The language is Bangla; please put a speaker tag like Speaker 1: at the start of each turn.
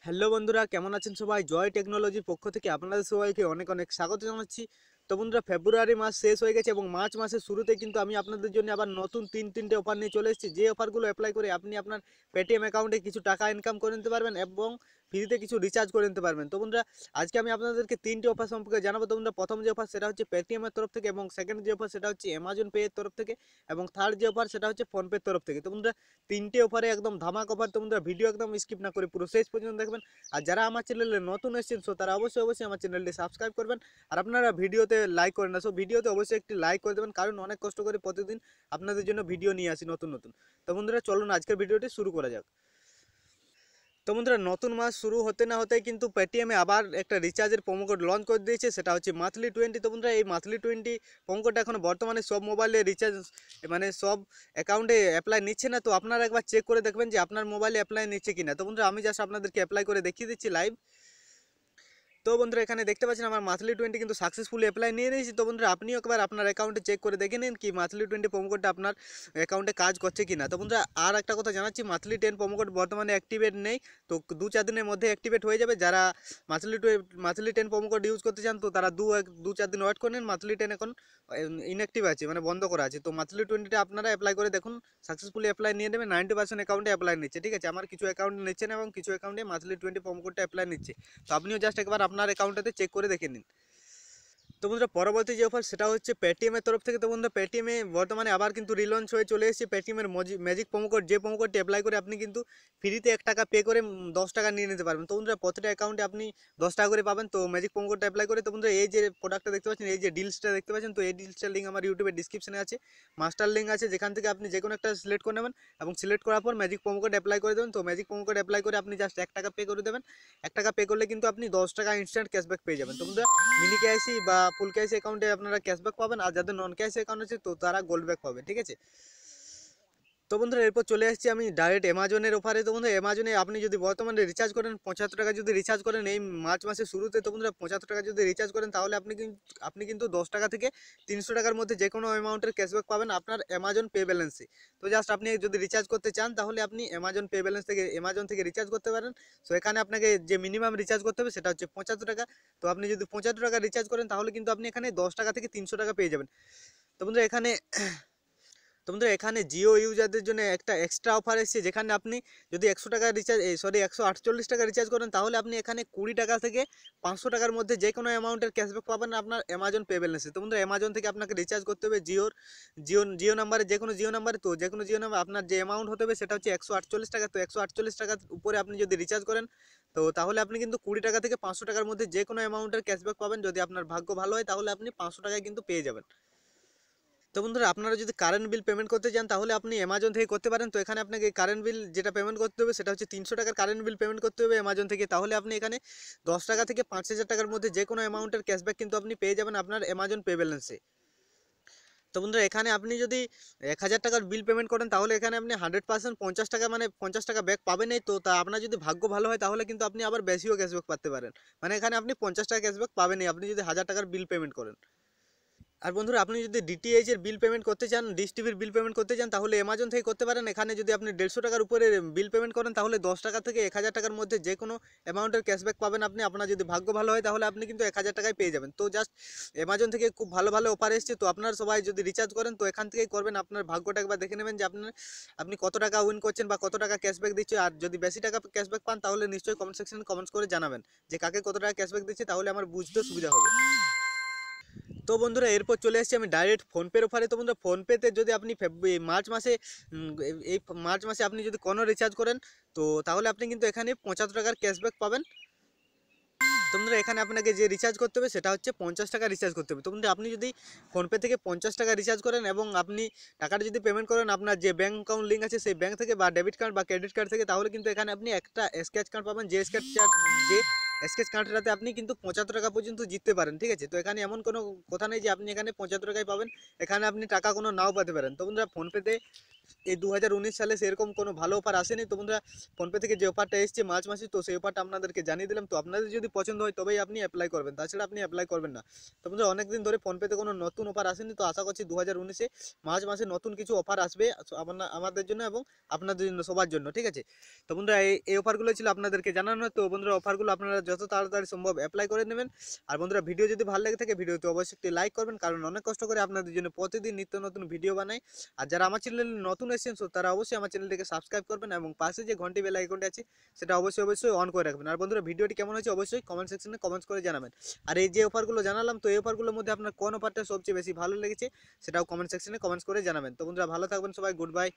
Speaker 1: হ্যালো বন্ধুরা, কেমন আছেন সবাই? জয় টেকনোলজির পক্ষ থেকে আপনাদের সবাইকে অনেক অনেক স্বাগত জানাচ্ছি। তো বন্ধুরা, ফেব্রুয়ারি মাস শেষ হয়ে গেছে এবং মার্চ মাসের শুরুতে কিন্তু আমি আপনাদের জন্য আবার নতুন তিনটে অফার নিয়ে চলে এসেছি। যে অফারগুলো অ্যাপ্লাই করে আপনি আপনার পেটিএম অ্যাকাউন্টে কিছু টাকা ইনকাম করে নিতে পারবেন এবং ফ্রিতে কিছু রিচার্জ করে নিতে পারবেন। তো বন্ধুরা, আজকে আমি আপনাদেরকে তিনটে অফার সম্পর্কে জানাবো। তো বন্ধুরা, প্রথম যে অফার সেটা হচ্ছে পেটিএমের তরফ থেকে, এবং সেকেন্ড যে অফার সেটা হচ্ছে অ্যামাজন পে এর তরফ থেকে, এবং থার্ড যে অফার সেটা হচ্ছে ফোনপের তরফ থেকে। তো বন্ধুরা, তিনটে অফারে একদম ধামাক অফার। তো বন্ধুরা, ভিডিও একদম স্কিপ না করে পুরো শেষ পর্যন্ত দেখবেন। আর যারা আমার চ্যানেলে নতুন এসেছেন সো তারা অবশ্যই আমার চ্যানেলটি সাবস্ক্রাইব করবেন। আর আপনারা ভিডিওতে লাইক করেন না, সো ভিডিওতে অবশ্যই একটি লাইক করে দেবেন, কারণ অনেক কষ্ট করে প্রতিদিন আপনাদের জন্য ভিডিও নিয়ে আসি নতুন নতুন। তো বন্ধুরা, চলুন আজকের ভিডিওটি শুরু করা যাক। তো বন্ধুরা, নতুন মাস শুরু হতে না হতেই কিন্তু পেটিএমে আবার একটা রিচার্জের প্রোমো কোড লঞ্চ করে দিয়েছে, সেটা হচ্ছে মান্থলি 20। তো বন্ধুরা, এই মান্থলি 20 প্রোমো কোডটা এখন বর্তমানে সব মোবাইলে রিচার্জ মানে সব অ্যাকাউন্টে অ্যাপ্লাই নিচ্ছে না। তো আপনারা একবার চেক করে দেখবেন যে আপনার মোবাইলে অ্যাপ্লাই নিচ্ছে কিনা। তো বন্ধুরা, আমি জাস্ট আপনাদেরকে অ্যাপ্লাই করে দেখিয়ে দিচ্ছি লাইভ। তো বন্ধুরা, এখানে দেখতে পাচ্ছেন আমার মান্থলি 20 কিন্তু সাকসেসফুলি অ্যাপ্লাই নিয়ে নিয়েছি। তো বন্ধুরা, আপনিও একবার আপনার অ্যাকাউন্টে চেক করে দেখে নিন কি মান্থলি 20 প্রোমো কোডটা আপনার অ্যাকাউন্টে কাজ করছে কিনা। তো বন্ধুরা, আর একটা কথা জানাচ্ছি, মান্থলি 10 প্রোমো কোড বর্তমানে অ্যাক্টিভেট নেই। তো 2-4 দিনের মধ্যে অ্যাক্টিভেট হয়ে যাবে। যারা মান্থলি 10 প্রোমো কোড ইউজ করতে চান তো তারা 2-4 দিন ওয়েট করে নিন। মান্থলি 10 এখন ইনঅ্যাক্টিভ আছে, মানে বন্ধ করা আছে। তো মান্থলি 20টা আপনারা অ্যাপ্লাই করে দেখুন, সাকসেসফুলি অ্যাপ্লাই নিয়ে নেবে। 90% অ্যাকাউন্টে অ্যাপ্লাই নিচ্ছে, ঠিক আছে। আমার কিছু অ্যাকাউন্টে নিচ্ছে না এবং কিছু অ্যাকাউন্টে মান্থলি 20 প্রোমো কোডটা অ্যাপ্লাই নিচ্ছে। তো আপনিও জাস্ট একবার আপনার অ্যাকাউন্টটাতে চেক করে দেখে নিন। তো বন্ধুরা, পরবর্তী যে অফার সেটা হচ্ছে পেটিএমের তরফ থেকে। তো বন্ধুরা, পেটিএমে বর্তমানে আবার কিন্তু রিলঞ্চ হয়ে চলে এসেছে পেটিএমের ম্যাজিক প্রোমো কোড। যে প্রোমো কোডটি অ্যাপ্লাই করে আপনি কিন্তু ফ্রিতে 1 টাকা পে করে 10 টাকা নিয়ে নিতে পারবেন। তো বন্ধুরা, প্রতিটা অ্যাকাউন্টে আপনি 10 টাকা করে পাবেন তো ম্যাজিক প্রোমো কোডটা অ্যাপ্লাই করে। তো বন্ধুরা, এই যে প্রোডাক্টটা দেখতে পাচ্ছেন, এই যে ডিলসটা দেখতে পাচ্ছেন, তো এই ডিলসটার লিঙ্ক আমার ইউটিউবের ডিসক্রিপশনে আছে, মাস্টার লিঙ্ক আছে, যেখান থেকে আপনি যে কোনো একটা সিলেক্ট করে নেবেন এবং সিলেক্ট করার পর ম্যাজিক প্রোমো কোড অ্যাপ্লাই করে দেবেন। তো ম্যাজিক প্রোমো কোড অ্যাপ্লাই করে আপনি জাস্ট 1 টাকা পে করে দেবেন। 1 টাকা পে করলে কিন্তু আপনি 10 টাকা ইনস্ট্যান্ট ক্যাশব্যাক পেয়ে যাবেন। তো বন্ধুরা, মিনি কেআইসি বা ফুল কেআইসি অ্যাকাউন্টে আপনারা ক্যাশব্যাক পাবেন, আর যাদের নন কেআইসি অ্যাকাউন্ট আছে তো তারা গোল্ড ব্যাক পাবে, ঠিক আছে। তো বন্ধুরা, এরপর চলে আসছি আমি ডাইরেক্ট অ্যামাজনের অফারে। তো বন্ধুরা, অ্যামাজনে আপনি যদি বর্তমানে রিচার্জ করেন 75 টাকা যদি রিচার্জ করেন এই মার্চ মাসের শুরুতে, তো বন্ধুরা 75 টাকা যদি রিচার্জ করেন তাহলে আপনি কিন্তু 10 টাকা থেকে 300 টাকার মধ্যে যে কোনো অ্যামাউন্টের ক্যাশব্যাক পাবেন আপনার অ্যামাজন পে ব্যালেন্সে। তো জাস্ট আপনি যদি রিচার্জ করতে চান তাহলে আপনি অ্যামাজন পে ব্যালেন্স থেকে অ্যামাজন থেকে রিচার্জ করতে পারেন। সো এখানে আপনাকে যে মিনিমাম রিচার্জ করতে হবে সেটা হচ্ছে 75 টাকা। তো আপনি যদি 75 টাকা রিচার্জ করেন তাহলে কিন্তু আপনি এখানে 10 টাকা থেকে 300 টাকা পেয়ে যাবেন। তো বন্ধুরা, এখানে জিও ইউজারদের জন্য একটা এক্সট্রা অফার এসেছে, যেখানে আপনি যদি 100 টাকা রিচার্জ 148 টাকা রিচার্জ করেন তাহলে আপনি এখানে 20 টাকা থেকে 500 টাকার মধ্যে যে কোনো অ্যামাউন্টের ক্যাশব্যাক পাবেন আপনার অ্যামাজন পে ব্যালেন্সে। তো বন্ধুরা, অ্যামাজন থেকে আপনাকে রিচার্জ করতে হবে জিও নাম্বারে, যে কোনো জিও নাম্বারে। তো যে কোনো জিও নাম্বার আপনার যে অ্যামাউন্ট হতে হবে সেটা হচ্ছে 148 টাকা। তো 148 টাকার উপরে আপনি যদি রিচার্জ করেন তো তাহলে আপনি কিন্তু 20 টাকা থেকে 500 টাকার মধ্যে যে কোনো অ্যামাউন্টের ক্যাশব্যাক পাবেন। যদি আপনার ভাগ্য ভালো হয় তাহলে আপনি 500 টাকায় কিন্তু পেয়ে যাবেন। তো বন্ধুরা, আপনারা যদি কারেন্ট বিল পেমেন্ট করতে চান তাহলে আপনি অ্যামাজন থেকে করতে পারেন। তো এখানে আপনাকে কারেন্ট বিল যেটা পেমেন্ট করতে হবে সেটা হচ্ছে 300 টাকার কারেন্ট বিল পেমেন্ট করতে হবে অ্যামাজন থেকে। তাহলে আপনি এখানে 10 টাকা থেকে 5,000 টাকার মধ্যে যে কোনো অ্যামাউন্টের ক্যাশব্যাক কিন্তু আপনি পেয়ে যাবেন আপনার অ্যামাজন পে ব্যালেন্সে। তো বন্ধুরা, এখানে আপনি যদি 1,000 টাকার বিল পেমেন্ট করেন তাহলে এখানে আপনি 100% 50 টাকা, মানে 50 টাকা ব্যাক পাবেনই। তো তা আপনার যদি ভাগ্য ভালো হয় তাহলে কিন্তু আপনি আবার বেশিও ক্যাশব্যাক পাতে পারেন। মানে এখানে আপনি 50 টাকা ক্যাশব্যাক পাবেনই আপনি যদি 1,000 টাকার বিল পেমেন্ট করেন। আর বন্ধুরা, আপনি যদি ডিটিএইচ এর বিল পেমেন্ট করতে চান, ডিশ টিভির বিল পেমেন্ট করতে চান তাহলে অ্যামাজন থেকে করতে পারেন। এখানে যদি আপনি 150 টাকার উপরে বিল পেমেন্ট করেন তাহলে 10 টাকা থেকে 1,000 টাকার মধ্যে যে কোনো অ্যামাউন্টের ক্যাশব্যাক পাবেন আপনি। আপনার যদি ভাগ্য ভালো হয় তাহলে আপনি কিন্তু 1,000 টাকায় পেয়ে যাবেন। তো জাস্ট অ্যামাজন থেকে খুব ভালো ভালো অফার এসছে। তো আপনারা সবাই যদি রিচার্জ করেন তো এখান থেকেই করবেন। আপনার ভাগ্যটা একবার দেখে নেবেন যে আপনি কত টাকা উইন করছেন বা কত টাকা ক্যাশব্যাক দিচ্ছে। আর যদি বেশি টাকা ক্যাশব্যাক পান তাহলে নিশ্চয়ই কমেন্ট সেকশনে কমেন্টস করে জানাবেন যে কাকে কত টাকা ক্যাশব্যাক দিচ্ছে, তাহলে আমার বুঝতে সুবিধা হবে। তো বন্ধুরা, এরপর চলে এসেছি আমি ডাইরেক্ট ফোনপের অফারে। তো বন্ধুরা, ফোনপেতে যদি আপনি মার্চ মাসে এই মার্চ মাসে আপনি যদি কোনো রিচার্জ করেন তো তাহলে আপনি কিন্তু এখানে 75 টাকার ক্যাশব্যাক পাবেন। তো বন্ধুরা, এখানে আপনাকে যে রিচার্জ করতে হবে সেটা হচ্ছে 50 টাকা রিচার্জ করতে হবে। তো বন্ধুরা, আপনি যদি ফোনপে থেকে 50 টাকা রিচার্জ করেন এবং আপনি টাকাটা যদি পেমেন্ট করেন আপনার যে ব্যাঙ্ক অ্যাকাউন্ট লিঙ্ক আছে সেই ব্যাঙ্ক থেকে বা ডেবিট কার্ড বা ক্রেডিট কার্ড থেকে, তাহলে কিন্তু এখানে আপনি একটা স্ক্র্যাচ কার্ড পাবেন। যে স্কেচ কার্ডটাতে আপনি কিন্তু 75 টাকা পর্যন্ত জিততে পারেন, ঠিক আছে। তো এখানে এমন কোনো কথা নেই যে আপনি এখানে 75 টাকায় পাবেন, এখানে আপনি টাকা কোনো নাও পেতে পারেন। তো বন্ধুরা ফোনপেতে এই 2019 সালে সেরকম কোনো ভালো অফার আসেনি। তো বন্ধুরা ফোনপে থেকে যে অফারটা এসছে মার্চ মাসে, তো সেই অফারটা আপনাদেরকে জানিয়ে দিলাম। তো আপনাদের যদি পছন্দ হয় তবেই আপনি অ্যাপ্লাই করবেন, তাছাড়া আপনি অ্যাপ্লাই করবেন না। তো বন্ধুরা অনেকদিন ধরে ফোনপেতে কোনো নতুন অফার আসেনি, তো আশা করছি 2019-এ মার্চ মাসে নতুন কিছু অফার আসবে আমাদের জন্য এবং আপনাদের জন্য, সবার জন্য, ঠিক আছে। তো বন্ধুরা এই অফারগুলো ছিল আপনাদেরকে জানানো। তো বন্ধুরা অফারগুলো আপনারা যত তাড়াতাড়ি সম্ভব অ্যাপ্লাই করে নেবেন। আর বন্ধুরা ভিডিও যদি ভালো লেগে থাকে ভিডিওতে অবশ্যই একটি লাইক করবেন, কারণ অনেক কষ্ট করে আপনাদের জন্য প্রতিদিন নিত্য নতুন ভিডিও বানাই। আর যারা আমার চ্যানেলে নতুন এসেছেন তারা অবশ্যই আমার চ্যানেলটিকে সাবস্ক্রাইব করবেন এবং পাশে যে ঘন্টি বেল আইকনটি আছে সেটা অবশ্যই অন করে রাখবেন। আর বন্ধুরা ভিডিওটি কেমন হয়েছে অবশ্যই কমেন্ট সেকশনে কমেন্টস করে জানাবেন। আর এই যে অফারগুলো জানালাম, তো এই অফারগুলোর মধ্যে আপনার কোন অফারটা সবচেয়ে বেশি ভালো লেগেছে সেটাও কমেন্ট সেকশনে কমেন্টস করে জানাবেন। তো বন্ধুরা ভালো থাকবেন সবাই, গুড বাই।